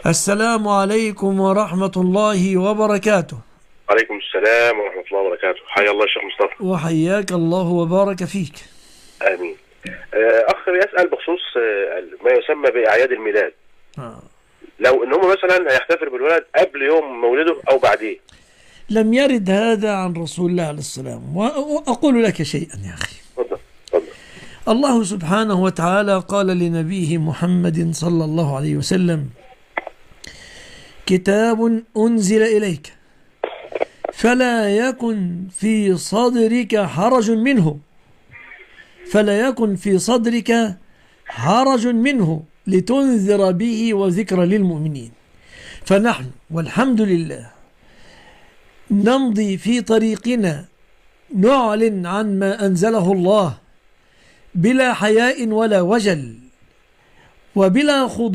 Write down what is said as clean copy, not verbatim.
السلام عليكم ورحمة الله وبركاته. عليكم السلام ورحمة الله وبركاته. حيا الله الشيخ مصطفى. وحياك الله وبارك فيك. آمين. أخ يسأل بخصوص ما يسمى بأعياد الميلاد. لو إن هم مثلا هيحتفل بالولد قبل يوم مولده أو بعديه. لم يرد هذا عن رسول الله عليه السلام. وأقول لك شيئا يا أخي. تفضل. الله سبحانه وتعالى قال لنبيه محمد صلى الله عليه وسلم: كتاب أنزل إليك فلا يكن في صدرك حرج منه لتنذر به وذكر للمؤمنين. فنحن والحمد لله نمضي في طريقنا نعلن عن ما أنزله الله بلا حياء ولا وجل وبلا خضوع